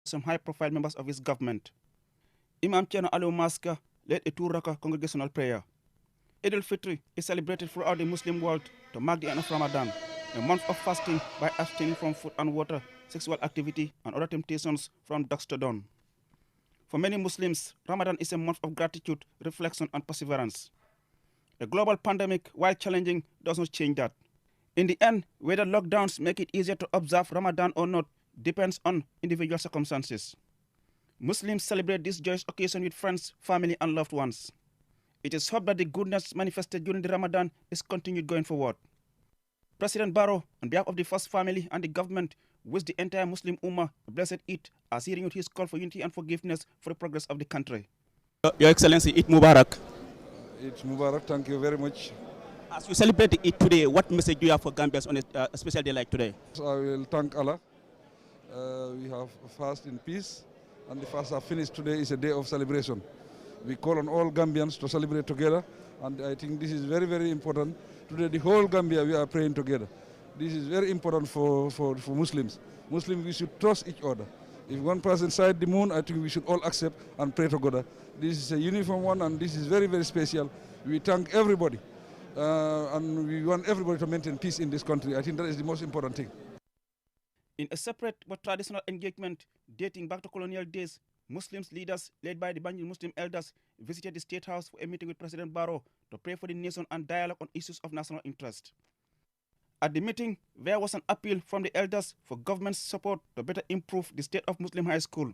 some high-profile members of his government. Imam Cheno Aliu Maska led a two-rakah congregational prayer. Eid al-Fitr is celebrated throughout the Muslim world to mark the end of Ramadan, a month of fasting by abstaining from food and water, sexual activity, and other temptations from dusk to dawn. For many Muslims, Ramadan is a month of gratitude, reflection, and perseverance. A global pandemic, while challenging, does not change that. In the end, whether lockdowns make it easier to observe Ramadan or not depends on individual circumstances. Muslims celebrate this joyous occasion with friends, family, and loved ones. It is hoped that the goodness manifested during the Ramadan is continued going forward. President Barrow, on behalf of the First Family and the government, wished the entire Muslim Ummah a blessed Eid as he renewed his call for unity and forgiveness for the progress of the country. Your Excellency, Eid Mubarak. Eid Mubarak, thank you very much. As you celebrate the Eid today, what message do you have for Gambians on a special day like today? I will thank Allah. We have fast in peace, and the fast have finished. Today is a day of celebration. We call on all Gambians to celebrate together, and I think this is very, very important. Today, the whole Gambia, we are praying together. This is very important for Muslims. Muslims, we should trust each other. If one person sight the moon, I think we should all accept and pray together. This is a uniform one, and this is very, very special. We thank everybody, and we want everybody to maintain peace in this country. I think that is the most important thing. In a separate but traditional engagement dating back to colonial days, Muslims leaders led by the Banjul Muslim elders visited the State House for a meeting with President Barrow to pray for the nation and dialogue on issues of national interest. At the meeting, there was an appeal from the elders for government support to better improve the state of Muslim high school,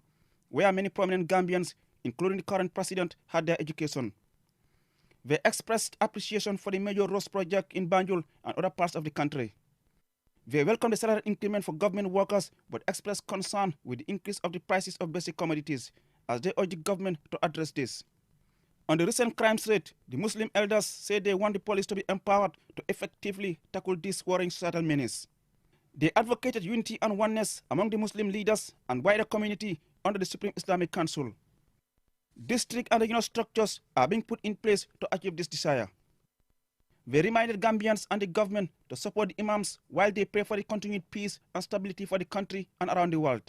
where many prominent Gambians, including the current president, had their education. They expressed appreciation for the major roads project in Banjul and other parts of the country. They welcomed the salary increment for government workers, but expressed concern with the increase of the prices of basic commodities, as they urged the government to address this. On the recent crimes rate, the Muslim elders say they want the police to be empowered to effectively tackle this worrying societal menace. They advocated unity and oneness among the Muslim leaders and wider community under the Supreme Islamic Council. District and regional structures are being put in place to achieve this desire. They reminded Gambians and the government to support the imams while they pray for the continued peace and stability for the country and around the world.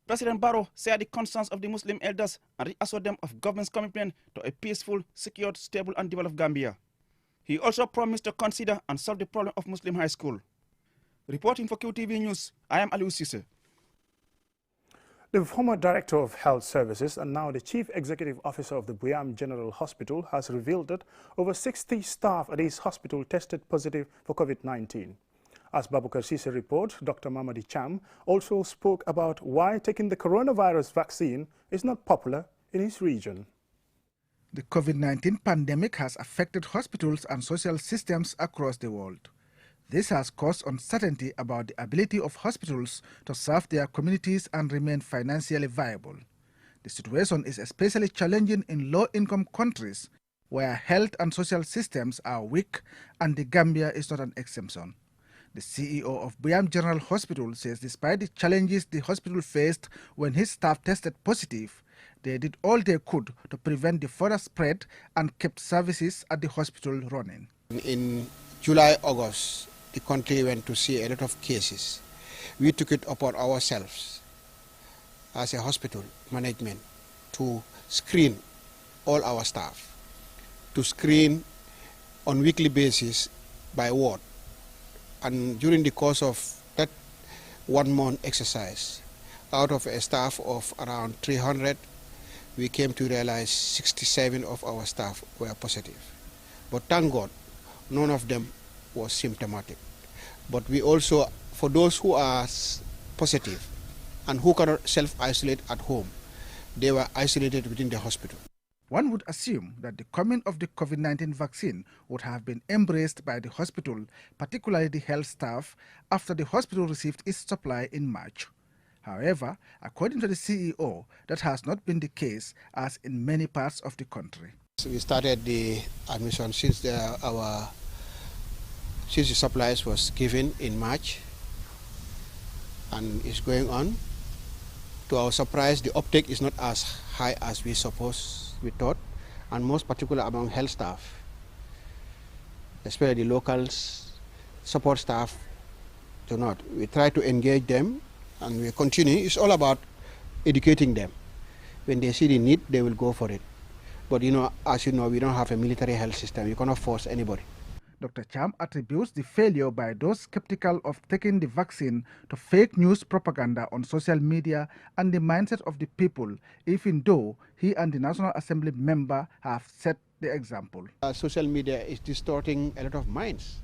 President Barrow shared the concerns of the Muslim elders and reassured them of government's commitment to a peaceful, secure, stable, and developed Gambia. He also promised to consider and solve the problem of Muslim high school. Reporting for QTV News, I am Aliu Sise. The former Director of Health Services and now the Chief Executive Officer of the Buyam General Hospital has revealed that over 60 staff at his hospital tested positive for COVID-19. As Babukar Sise reports, Dr. Mamadi Cham also spoke about why taking the coronavirus vaccine is not popular in his region. The COVID-19 pandemic has affected hospitals and social systems across the world. This has caused uncertainty about the ability of hospitals to serve their communities and remain financially viable. The situation is especially challenging in low-income countries where health and social systems are weak, and the Gambia is not an exception. The CEO of Buyam General Hospital says despite the challenges the hospital faced when his staff tested positive, they did all they could to prevent the further spread and kept services at the hospital running. In July, August, the country went to see a lot of cases. We took it upon ourselves as a hospital management to screen all our staff, to screen on weekly basis by ward. And during the course of that 1 month exercise, out of a staff of around 300, we came to realize 67 of our staff were positive. But thank God, none of them was symptomatic. But we also, for those who are positive and who cannot self-isolate at home, they were isolated within the hospital. One would assume that the coming of the COVID-19 vaccine would have been embraced by the hospital, particularly the health staff, after the hospital received its supply in March. However, according to the CEO, that has not been the case as in many parts of the country. So we started the admission since the supplies was given in March, and it's going on. To our surprise, the uptake is not as high as we thought, and most particularly among health staff, especially the locals, support staff do not. We try to engage them, and we continue. It's all about educating them. When they see the need, they will go for it. But as you know, we don't have a military health system. You cannot force anybody. Dr. Cham attributes the failure by those skeptical of taking the vaccine to fake news propaganda on social media and the mindset of the people, even though he and the National Assembly member have set the example. Social media is distorting a lot of minds.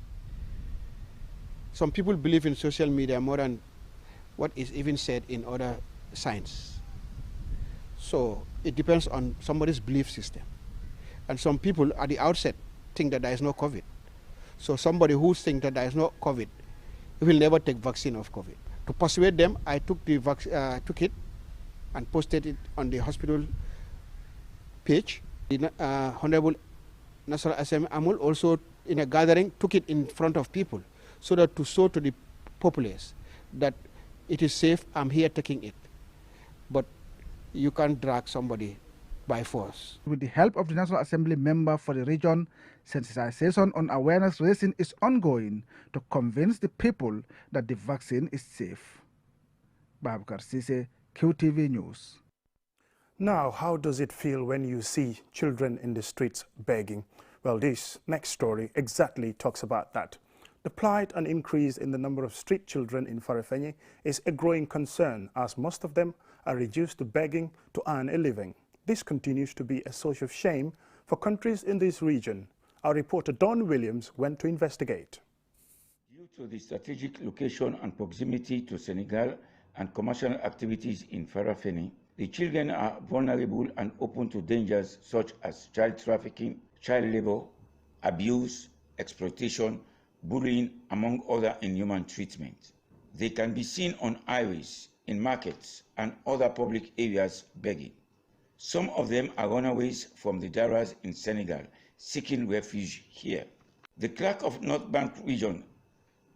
Some people believe in social media more than what is even said in other science. So it depends on somebody's belief system. And some people at the outset think that there is no COVID. So somebody who thinks that there is no COVID will never take vaccine of COVID. To persuade them, I took it and posted it on the hospital page. The Honorable National Assembly Amul also, in a gathering, took it in front of people so that to show to the populace that it is safe, I'm here taking it. But you can't drag somebody by force. With the help of the National Assembly member for the region, sensitization on awareness raising is ongoing to convince the people that the vaccine is safe. Babakar Sise, QTV News. Now, how does it feel when you see children in the streets begging? Well, this next story exactly talks about that. The plight and increase in the number of street children in Farafenni is a growing concern, as most of them are reduced to begging to earn a living. This continues to be a source of shame for countries in this region. Our reporter Don Williams went to investigate. Due to the strategic location and proximity to Senegal and commercial activities in Farafenni, the children are vulnerable and open to dangers such as child trafficking, child labor, abuse, exploitation, bullying, among other inhuman treatment. They can be seen on highways, in markets, and other public areas begging. Some of them are runaways from the Daras in Senegal, seeking refuge here. The clerk of North Bank Region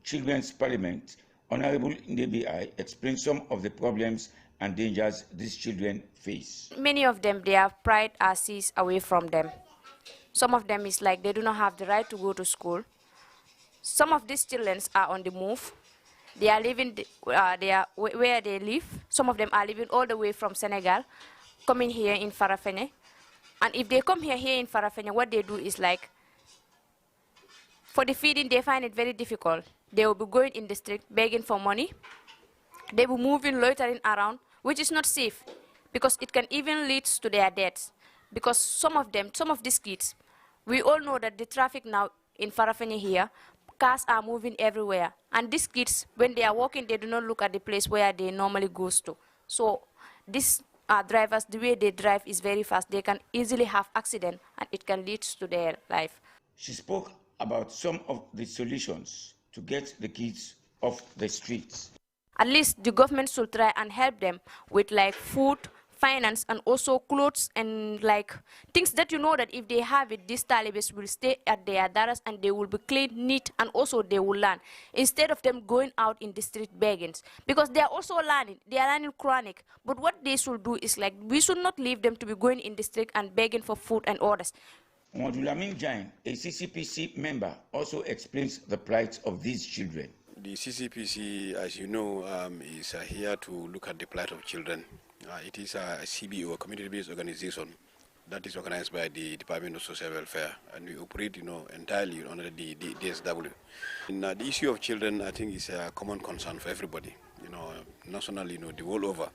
Children's Parliament, Honorable Ndebi, explains some of the problems and dangers these children face. Many of them, their pride are seized away from them. Some of them is like they do not have the right to go to school. Some of these children are on the move. They are living where they live. Some of them are living all the way from Senegal, coming here in Farafenni. And if they come here in Farafenni, what they do is like, for the feeding, they find it very difficult. They will be going in the street begging for money. They will be moving, loitering around, which is not safe, because it can even lead to their deaths. Because some of these kids, we all know that the traffic now in Farafenni here, cars are moving everywhere. And these kids, when they are walking, they do not look at the place where they normally go to. So these drivers, the way they drive is very fast. They can easily have accident, and it can lead to their life. She spoke about some of the solutions to get the kids off the streets. At least the government should try and help them with like food, finance, and also clothes and like things that you know that if they have it, these talibis will stay at their daras and they will be clean, neat, and also they will learn instead of them going out in the street begging, because they are also learning. They are learning Quranic, but what they should do is like we should not leave them to be going in the street and begging for food and orders. Modulamin Jain, a CCPC member, also explains the plight of these children. The CCPC, as you know, is here to look at the plight of children. It is a CBO, a community-based organization that is organized by the Department of Social Welfare, and we operate, entirely under the DSW. And, the issue of children, I think, is a common concern for everybody, nationally, the world over.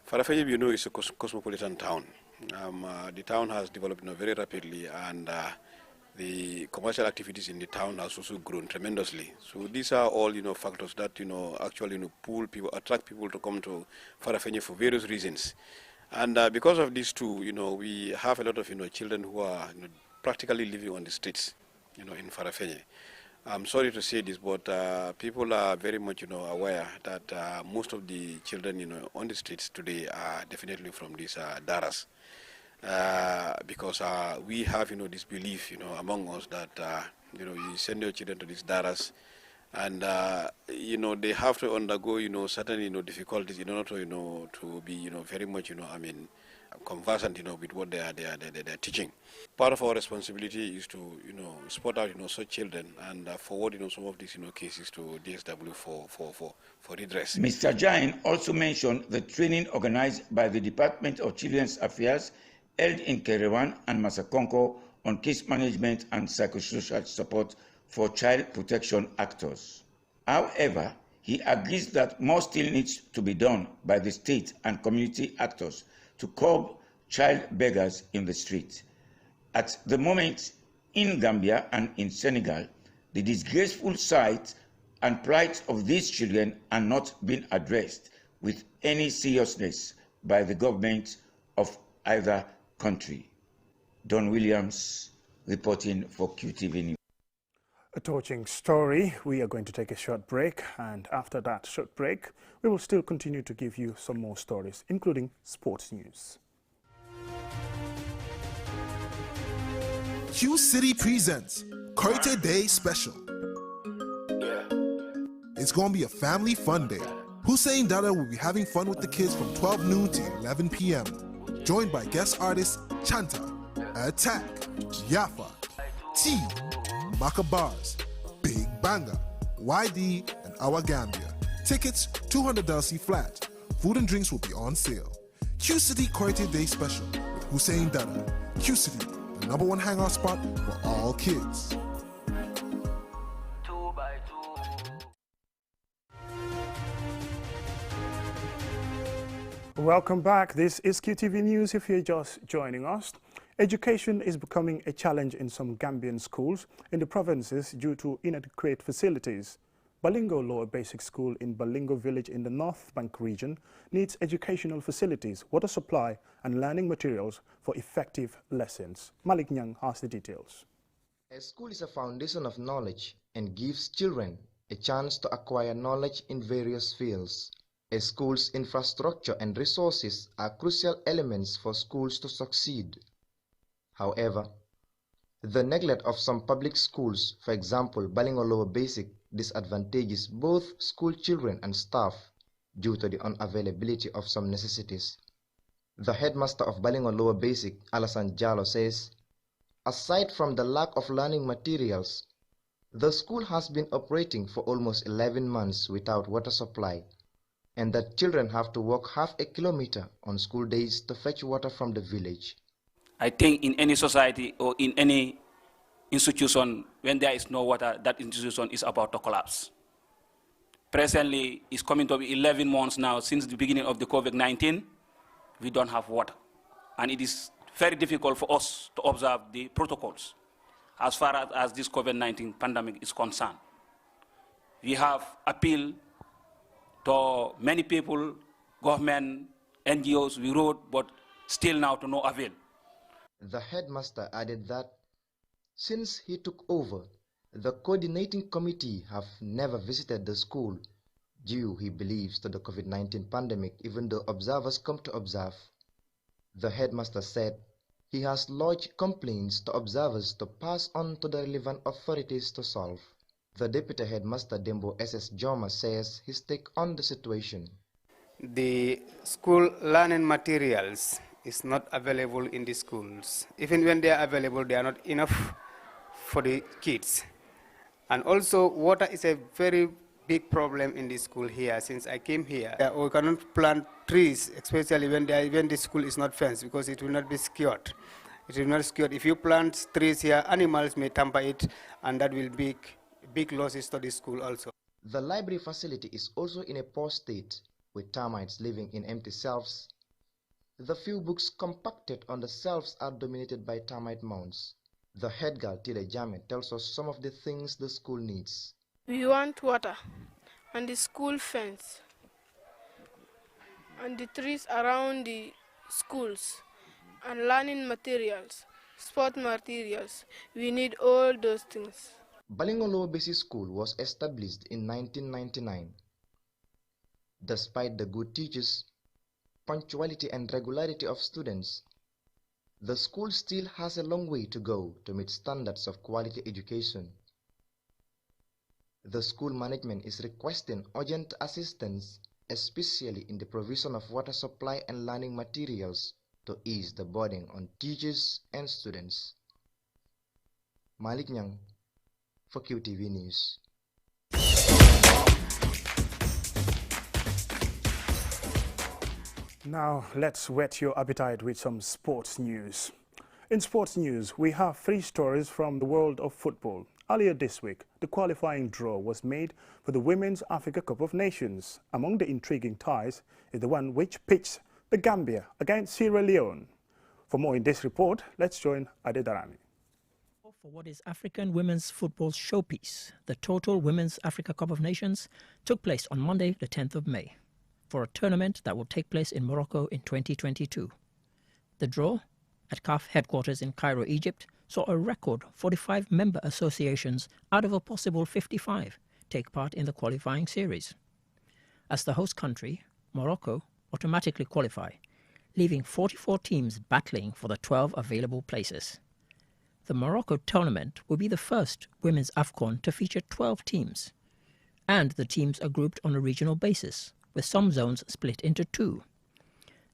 Farafenni, is a cosmopolitan town. The town has developed very rapidly, and the commercial activities in the town has also grown tremendously. So these are all, factors that, actually, pull people, attract people to come to Farafenni for various reasons. And because of these two, we have a lot of, children who are practically living on the streets, in Farafenni. I'm sorry to say this, but people are very much, aware that most of the children, on the streets today are definitely from these daras. Because we have, this belief, among us that, you send your children to these daras, and, they have to undergo, certain, difficulties in order to, to be, very much, conversant, with what they are teaching. Part of our responsibility is to, spot out, such children and forward, some of these, cases to DSW for redress. Mr. Jain also mentioned the training organized by the Department of Children's Affairs held in Kerewan and Masakonko on case management and psychosocial support for child protection actors. However, he agrees that more still needs to be done by the state and community actors to curb child beggars in the street. At the moment, in Gambia and in Senegal, the disgraceful sight and plight of these children are not being addressed with any seriousness by the government of either country. Don Williams reporting for QTV News. A torching story. We are going to take a short break, and after that short break, we will still continue to give you some more stories, including sports news. Q City presents Koite Day Special. It's going to be a family fun day. Hussein Dada will be having fun with the kids from 12 noon to 11 p.m. Joined by guest artists Chanta, Attack, Jaffa, T, Macabars, Big Banga, YD, and Our Gambia. Tickets $200 flat. Food and drinks will be on sale. Q City Koite Day Special with Hussein Dada. Q City, the #1 hangout spot for all kids. Welcome back. This is QTV News if you're just joining us. Education is becoming a challenge in some Gambian schools in the provinces due to inadequate facilities. Balingo Lower Basic School in Balingo Village in the North Bank region needs educational facilities, water supply and learning materials for effective lessons. Malik Nyang has the details. A school is a foundation of knowledge and gives children a chance to acquire knowledge in various fields. A school's infrastructure and resources are crucial elements for schools to succeed. However, the neglect of some public schools, for example, Balingo Lower Basic, disadvantages both school children and staff due to the unavailability of some necessities. The headmaster of Balingo Lower Basic, Alassane Diallo, says, aside from the lack of learning materials, the school has been operating for almost 11 months without water supply, and that children have to walk half a kilometer on school days to fetch water from the village. I think in any society or in any institution, when there is no water, that institution is about to collapse. Presently, it's coming to be 11 months now since the beginning of the COVID-19. We don't have water. And it is very difficult for us to observe the protocols as far as this COVID-19 pandemic is concerned. We have appealed to many people, government, NGOs, we wrote, but still now to no avail. The headmaster added that since he took over, the coordinating committee have never visited the school due, he believes, to the COVID-19 pandemic, even though observers come to observe. The headmaster said he has lodged complaints to observers to pass on to the relevant authorities to solve. The deputy headmaster, Dembo SS Joma, says his take on the situation. The school learning materials is not available in the schools. Even when they are available, they are not enough for the kids. And also, water is a very big problem in the school here. Since I came here, we cannot plant trees, especially when the school is not fenced, because it will not be secured. It will not be secured. If you plant trees here, animals may tamper it, and that will be big losses to the school also. The library facility is also in a poor state, with termites living in empty shelves. The few books compacted on the shelves are dominated by termite mounds. The head girl, Tile Jame, tells us some of the things the school needs. We want water, and the school fence, and the trees around the schools, and learning materials, sport materials. We need all those things. Balingo Lower Basic School was established in 1999. Despite the good teachers, punctuality and regularity of students, the school still has a long way to go to meet standards of quality education. The school management is requesting urgent assistance, especially in the provision of water supply and learning materials, to ease the burden on teachers and students. Malik Nyang for QTV News. Now let's whet your appetite with some sports news. In sports news, we have 3 stories from the world of football. Earlier this week, the qualifying draw was made for the Women's Africa Cup of Nations. Among the intriguing ties is the one which pits the Gambia against Sierra Leone. For more in this report, let's join Ade Darami. For what is African women's football's showpiece, the Total Women's Africa Cup of Nations took place on Monday, the 10th of May, for a tournament that will take place in Morocco in 2022. The draw at CAF headquarters in Cairo, Egypt, saw a record 45 member associations out of a possible 55 take part in the qualifying series. As the host country, Morocco automatically qualify, leaving 44 teams battling for the 12 available places. The Morocco tournament will be the first women's AFCON to feature 12 teams, and the teams are grouped on a regional basis, with some zones split into 2.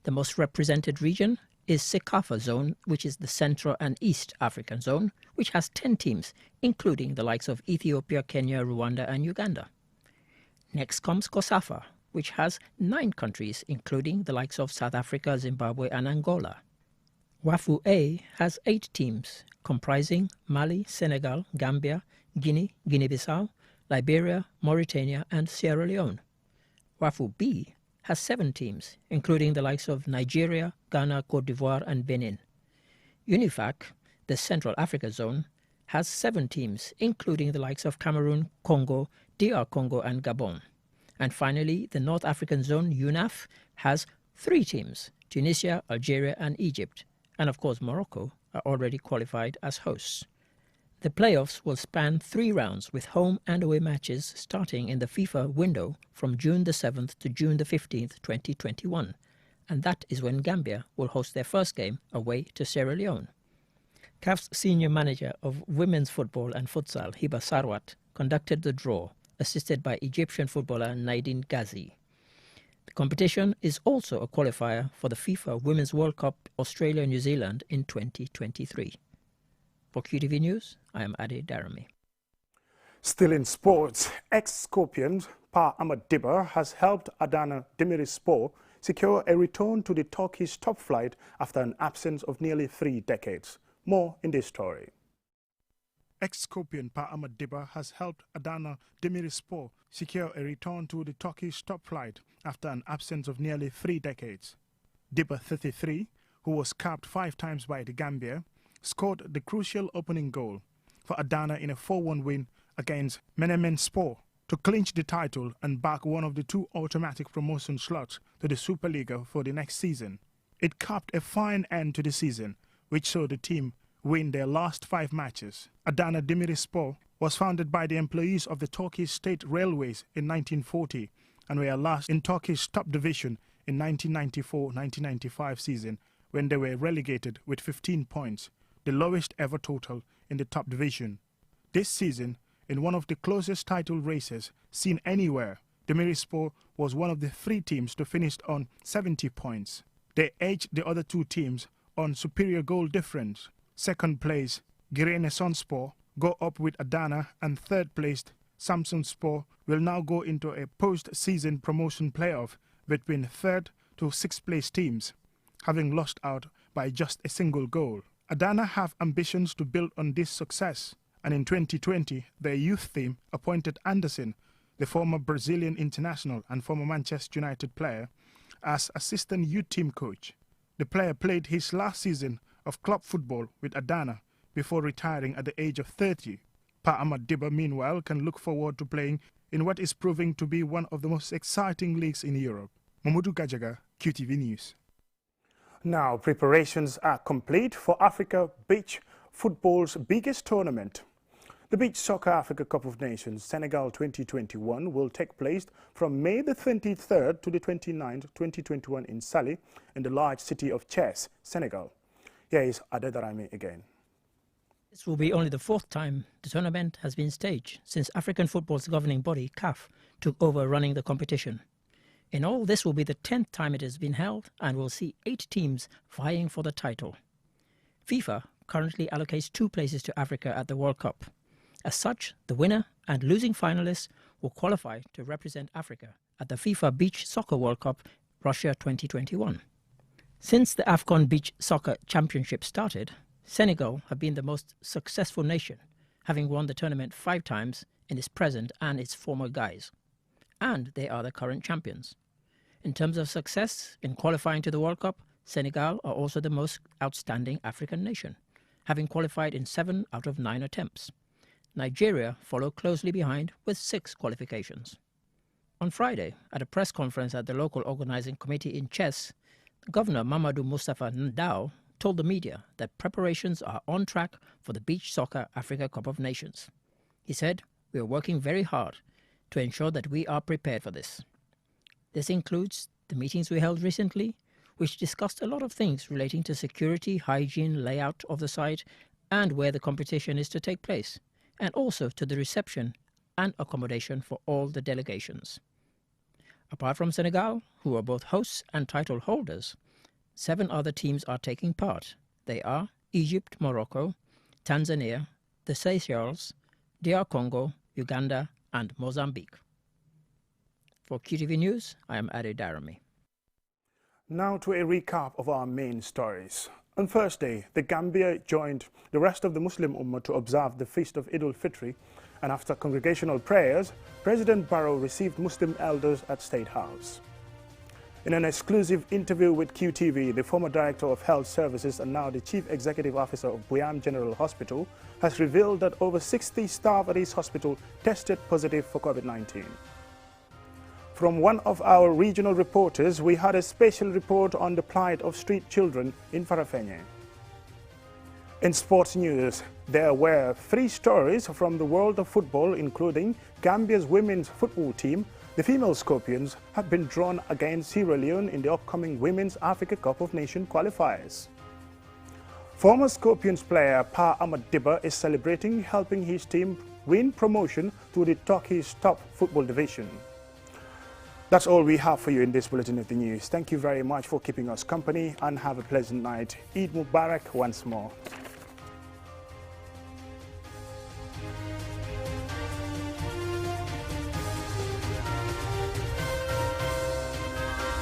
The most represented region is CECAFA zone, which is the Central and East African zone, which has 10 teams, including the likes of Ethiopia, Kenya, Rwanda and Uganda. Next comes COSAFA, which has 9 countries, including the likes of South Africa, Zimbabwe and Angola. WAFU A has 8 teams, comprising Mali, Senegal, Gambia, Guinea, Guinea-Bissau, Liberia, Mauritania and Sierra Leone. WAFU B has 7 teams, including the likes of Nigeria, Ghana, Cote d'Ivoire and Benin. UNIFAC, the Central Africa Zone, has 7 teams, including the likes of Cameroon, Congo, DR Congo and Gabon. And finally, the North African Zone, UNAF, has 3 teams, Tunisia, Algeria and Egypt. And of course, Morocco are already qualified as hosts. The playoffs will span 3 rounds with home and away matches starting in the FIFA window from June the 7th to June the 15th, 2021. And that is when Gambia will host their first game away to Sierra Leone. CAF's senior manager of women's football and futsal, Hiba Sarwat, conducted the draw, assisted by Egyptian footballer Naidin Ghazi. The competition is also a qualifier for the FIFA Women's World Cup Australia-New Zealand in 2023. For QTV News, I am Ade Darami. Still in sports, ex-Scorpions Pa Ahmad Dibba has helped Adana Demirspor secure a return to the Turkish top flight after an absence of nearly 3 decades. More in this story. Ex-Scorpion Pa Ahmad Dibba has helped Adana Demirspor secure a return to the Turkish top flight after an absence of nearly 3 decades. Dibba, 33, who was capped 5 times by the Gambia, scored the crucial opening goal for Adana in a 4-1 win against Menemenspor to clinch the title and back one of the 2 automatic promotion slots to the Superliga for the next season. It capped a fine end to the season, which saw the team win their last 5 matches. Adana Demirspor was founded by the employees of the Turkish State Railways in 1940 and were last in Turkish top division in 1994-1995 season when they were relegated with 15 points, the lowest ever total in the top division. This season, in one of the closest title races seen anywhere, Demirspor was one of the 3 teams to finish on 70 points. They edged the other 2 teams on superior goal difference. Second place, Giresunspor, go up with Adana, and third placed Samsunspor will now go into a post-season promotion playoff between 3rd to 6th place teams, having lost out by just a single goal. Adana have ambitions to build on this success, and in 2020, their youth team appointed Anderson, the former Brazilian international and former Manchester United player, as assistant youth team coach. The player played his last season of club football with Adana before retiring at the age of 30. Pa Ahmad Dibba, meanwhile, can look forward to playing in what is proving to be one of the most exciting leagues in Europe. Mamadou Gajaga, QTV News. Now, preparations are complete for Africa Beach Football's biggest tournament. The Beach Soccer Africa Cup of Nations Senegal 2021 will take place from May the 23rd to the 29th, 2021 in Saly, in the large city of Thiès, Senegal. Here is Adedarami again. This will be only the 4th time the tournament has been staged since African football's governing body, CAF, took over running the competition. In all, this will be the 10th time it has been held and will see 8 teams vying for the title. FIFA currently allocates 2 places to Africa at the World Cup. As such, the winner and losing finalists will qualify to represent Africa at the FIFA Beach Soccer World Cup Russia 2021. Since the AFCON Beach Soccer Championship started, Senegal have been the most successful nation, having won the tournament 5 times in its present and its former guise. And they are the current champions. In terms of success in qualifying to the World Cup, Senegal are also the most outstanding African nation, having qualified in 7 out of 9 attempts. Nigeria follow closely behind with 6 qualifications. On Friday, at a press conference at the local organizing committee in Chess, Governor Mamadou Mustafa Ndao told the media that preparations are on track for the Beach Soccer Africa Cup of Nations. He said, "We are working very hard to ensure that we are prepared for this." This includes the meetings we held recently, which discussed a lot of things relating to security, hygiene, layout of the site, and where the competition is to take place, and also to the reception and accommodation for all the delegations. Apart from Senegal, who are both hosts and title holders, 7 other teams are taking part. They are Egypt, Morocco, Tanzania, the Seychelles, DR Congo, Uganda, and Mozambique. For QTV News, I am Ade Darami. Now to a recap of our main stories. On Thursday, the Gambia joined the rest of the Muslim Ummah to observe the feast of Eid al-Fitr, and after congregational prayers, President Barrow received Muslim elders at State House. In an exclusive interview with QTV, the former Director of Health Services and now the Chief Executive Officer of Buyam General Hospital has revealed that over 60 staff at his hospital tested positive for COVID-19. From one of our regional reporters, we had a special report on the plight of street children in Farafenni. In sports news, there were 3 stories from the world of football, including Gambia's women's football team. The female Scorpions have been drawn against Sierra Leone in the upcoming Women's Africa Cup of Nations qualifiers. Former Scorpions player Pa Ahmad Dibba is celebrating helping his team win promotion to the Turkey's top football division. That's all we have for you in this Bulletin of the News. Thank you very much for keeping us company and have a pleasant night. Eid Mubarak once more.